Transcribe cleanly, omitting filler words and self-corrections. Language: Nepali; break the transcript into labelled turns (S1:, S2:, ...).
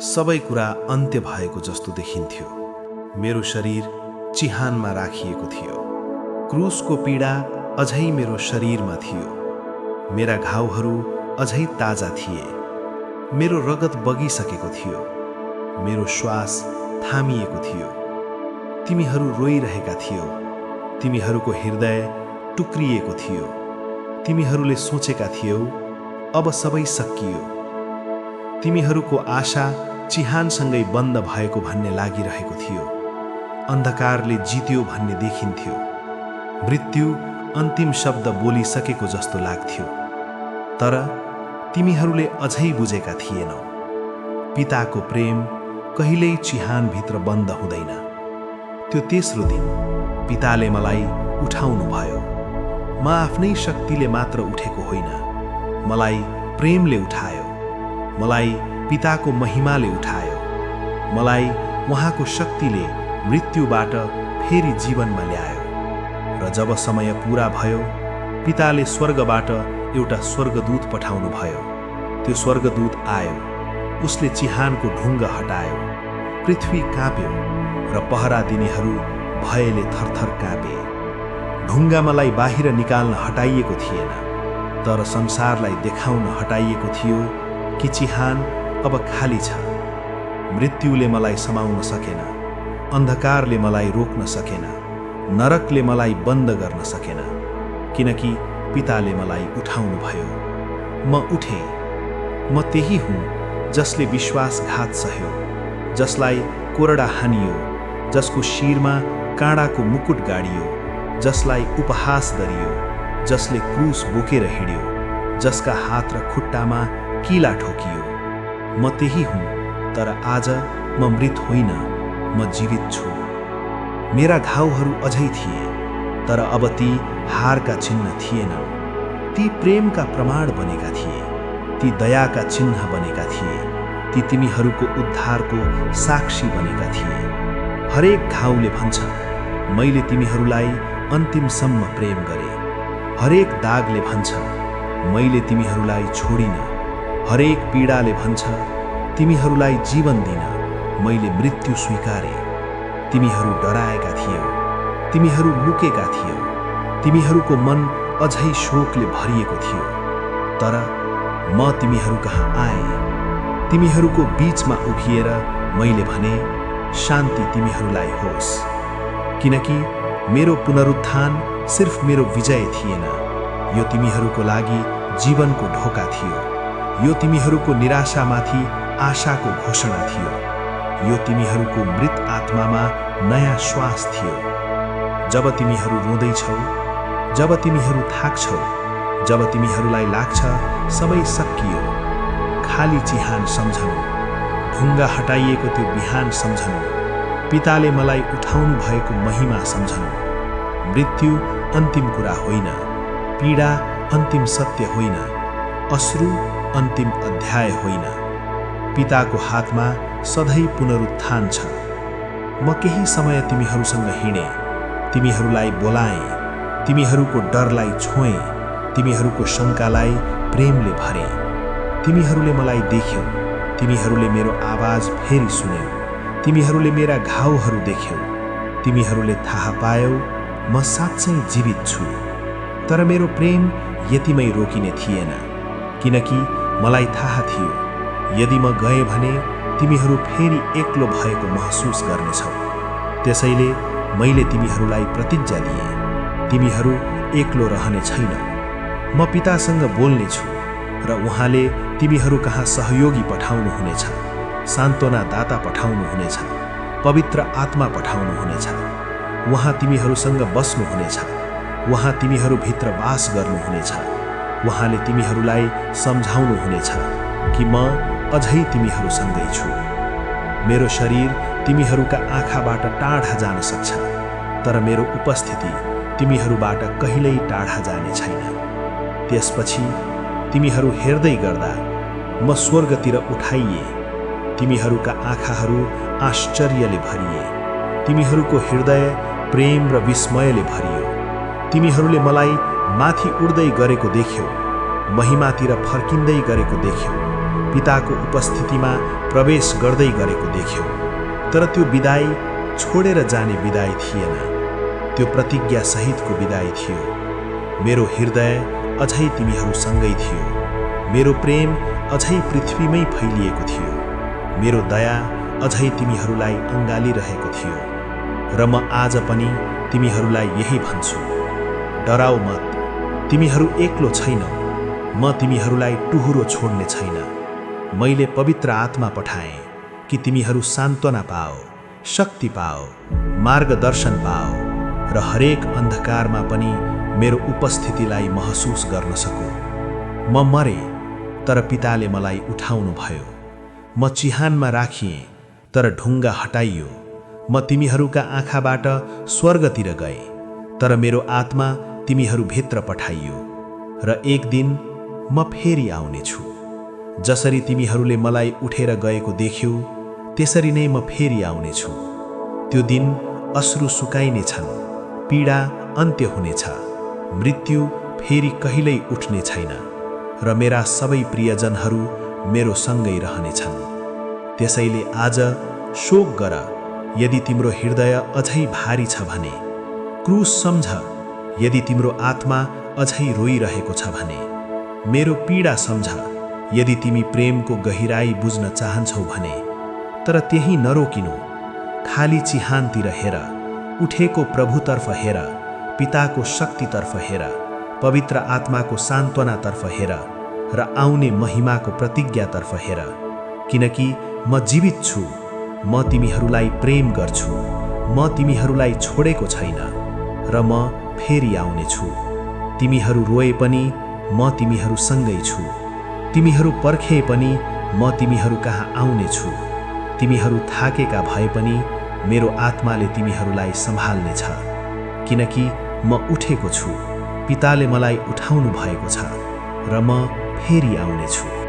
S1: सबै कुरा अन्त्य भएको जस्तो देखिन्थ्यो। मेरो शरीर चिहानमा राखिएको थियो। क्रुसको पीडा अझै मेरो शरीरमा थियो। मेरा घाउहरू अझै ताजा थिए। मेरो रगत बगिसकेको थियो। मेरो श्वास थामिएको थियो। तिमीहरू रोइरहेका थियौ। तिमीहरूको हृदय टुक्रिएको थियो। तिमीहरूले सोचेका थियौ, अब सबै सकियो। तिमीहरूको आशा चिहानसँगै बन्द भएको भन्ने लागिरहेको थियो। अन्धकारले जित्यो भन्ने देखिन्थ्यो। मृत्यु अन्तिम शब्द बोलिसकेको जस्तो लाग्थ्यो। तर तिमीहरूले अझै बुझेका थिएनौ। पिताको प्रेम कहिल्यै चिहानभित्र बन्द हुँदैन। त्यो तेस्रो दिन पिताले मलाई उठाउनु भयो। म आफ्नै शक्तिले मात्र उठेको होइन, मलाई प्रेमले उठायो। मलाई पिताको महिमाले उठायो। मलाई उहाँको शक्तिले मृत्युबाट फेरि जीवनमा ल्यायो। र जब समय पूरा भयो, पिताले स्वर्गबाट एउटा स्वर्गदूत पठाउनु भयो। त्यो स्वर्गदूत आयो। उसले चिहानको ढुङ्गा हटायो। पृथ्वी काँप्यो र पहरा दिनेहरू भयले थरथर काँपे। ढुङ्गा मलाई बाहिर निकाल्न हटाइएको थिएन, तर संसारलाई देखाउन हटाइएको थियो कि चिहान अब खाली छ। मृत्युले मलाई समाउन सकेन। अन्धकारले मलाई रोक्न सकेन। नरकले मलाई बन्द गर्न सकेन, किनकि पिताले मलाई उठाउनु भयो। म उठे। म त्यही हुँ जसले विश्वासघात सह्यो, जसलाई कोरडा हानियो, जसको शिरमा काँडाको मुकुट गाडियो, जसलाई उपहास गरियो, जसले क्रुस बोकेर हिँड्यो, जसका हात र खुट्टामा किला ठोकियो। म त्यही हुँ, तर आज म मृत होइन, म जीवित छु। मेरा घाउहरू अझै थिए, तर अब ती हारका चिन्ह थिएनन्। ती प्रेमका प्रमाण बनेका थिए। ती दयाका चिन्ह बनेका थिए। ती तिमीहरूको उद्धारको साक्षी बनेका थिए। हरेक घाउले भन्छ, मैले तिमीहरूलाई अन्तिमसम्म प्रेम गरेँ। हरेक दागले भन्छ, मैले तिमीहरूलाई छोडिन। हरेक पीडाले भन्छ, तिमीहरूलाई जीवन दिन मैले मृत्यु स्वीकारेँ। तिमीहरू डराएका थियौ। तिमीहरू लुकेका थियौ। तिमीहरूको मन अझै शोकले भरिएको थियो। तर म तिमीहरू कहाँ आएँ। तिमीहरूको बीचमा उभिएर मैले भने, शान्ति तिमीहरूलाई होस्। किनकि मेरो पुनरुत्थान सिर्फ मेरो विजय थिएन, यो तिमीहरूको लागि जीवनको ढोका थियो। यो तिमीहरूको निराशामाथि आशाको घोषणा थियो। यो तिमीहरूको मृत आत्मामा नयाँ श्वास थियो। जब तिमीहरू रोँदैछौ, जब तिमीहरू थाक्छौ, जब तिमीहरूलाई लाग्छ सबै सकियो, खाली चिहान सम्झनु, ढुङ्गा हटाइएको त्यो बिहान सम्झनु, पिताले मलाई उठाउनु भएको महिमा सम्झनु। मृत्यु अन्तिम कुरा होइन, पीडा अन्तिम सत्य होइन, अश्रु अन्तिम अध्याय होइन। पिताको हातमा सधैँ पुनरुत्थान छ। म केही समय तिमीहरूसँग हिँडेँ, तिमीहरूलाई बोलाएँ, तिमीहरूको डरलाई छोएँ, तिमीहरूको शङ्कालाई प्रेमले भरेँ। तिमीहरूले मलाई देख्यौ। तिमीहरूले मेरो आवाज फेरि सुन्यौ। तिमीहरूले मेरा घाउहरू देख्यौ। तिमीहरूले थाहा पायौ म साँच्चै जीवित छु। तर मेरो प्रेम यतिमै रोकिने थिएन, किनकि मलाई थाहा थियो, यदि म गएँ भने तिमीहरू फेरि एक्लो भएको महसुस गर्नेछौ। त्यसैले मैले तिमीहरूलाई प्रतिज्ञा दिएँ, तिमीहरू एक्लो रहने छैनौ। म पितासँग बोल्नेछु र उहाँले तिमीहरू कहाँ सहयोगी पठाउनु हुनेछ, सान्त्वना दाता पठाउनु हुनेछ, पवित्र आत्मा पठाउनु हुनेछ। उहाँ तिमीहरूसँग बस्नुहुनेछ। उहाँ तिमीहरूभित्र वास गर्नुहुनेछ। उहाँले तिमीहरूलाई सम्झाउनु हुनेछ कि म अझै तिमीहरूसँगै छु। मेरो शरीर तिमीहरूका आँखाबाट टाढा जान सक्छ, तर मेरो उपस्थिति तिमीहरूबाट कहिल्यै टाढा जाने छैन। त्यसपछि तिमीहरू हेर्दै गर्दा म स्वर्गतिर उठाइए। तिमीहरूका आँखाहरू आश्चर्यले भरिए। तिमीहरूको हृदय प्रेम र विस्मयले भरियो। तिमीहरूले मलाई माथि उड्दै गरेको देख्यौ, महिमातिर फर्किँदै गरेको देख्यौ, पिताको उपस्थितिमा प्रवेश गर्दै गरेको देख्यौ, तर त्यो विदाई छोडेर जाने विदाई थिएन, त्यो प्रतिज्ञा सहितको विदाई थियो। मेरो हृदय अझै तिमीहरूसँगै थियो, मेरो प्रेम अझै पृथ्वीमै फैलिएको थियो, मेरो दया अझै तिमीहरूलाई अँगालिरहेको थियो। र म आज पनि तिमीहरूलाई यही भन्छु, डराऊ मत, तिमीहरू एक्लो छैनौ, म तिमीहरूलाई टुहुरो छोड्ने छैन। मैले पवित्र आत्मा पठाएँ कि तिमीहरू सान्त्वना पाओ, शक्ति पाओ, मार्गदर्शन पाओ र हरेक अन्धकारमा पनि मेरो उपस्थितिलाई महसुस गर्न सकू। म मरे तर पिताले मलाई उठाउनु भयो, म चिहानमा राखिएँ तर ढुङ्गा हटाइयो, म तिमीहरूका आँखाबाट स्वर्गतिर गएँ तर मेरो आत्मा तिमीहरू भित्र पठाइयो। र एक दिन म फेरि आउनेछु, जसरी तिमीहरूले मलाई उठेर गएको देख्यौ त्यसरी नै म फेरि आउनेछु। त्यो दिन अश्रु सुकाइने छन्, पीडा अन्त्य हुनेछ, मृत्यु फेरि कहिल्यै उठ्ने छैन र मेरा सबै प्रियजनहरू मेरो सँगै रहनेछन्। त्यसैले आज शोक गर यदि तिम्रो हृदय अझै भारी छ भने, क्रूस सम्झ यदि तिम्रो आत्मा अझै रोइरहेको छ भने, मेरो पीडा सम्झ यदि तिमी प्रेमको गहिराई बुझ्न चाहन्छौ भने। तर त्यही नरोकिनु, खाली चिहानतिर हेर, उठेको प्रभुतर्फ हेर, पिताको शक्तितर्फ हेर, पवित्र आत्माको सान्त्वनातर्फ हेर र आउने महिमाको प्रतिज्ञातर्फ हेर। किनकि म जीवित छु, म तिमीहरूलाई प्रेम गर्छु, म तिमीहरूलाई छोडेको छैन र म फेरि आउनेछु। तिमीहरू रोए पनि म तिमीहरूसँगै छु, तिमीहरू पर्खे पनि म तिमीहरू कहाँ आउनेछु। तिमीहरू थाकेका भए पनि मेरो आत्माले तिमीहरूलाई सम्हाल्नेछ, किनकि म उठेको छु, पिताले मलाई उठाउनु भएको छ र म फेरि आउनेछु।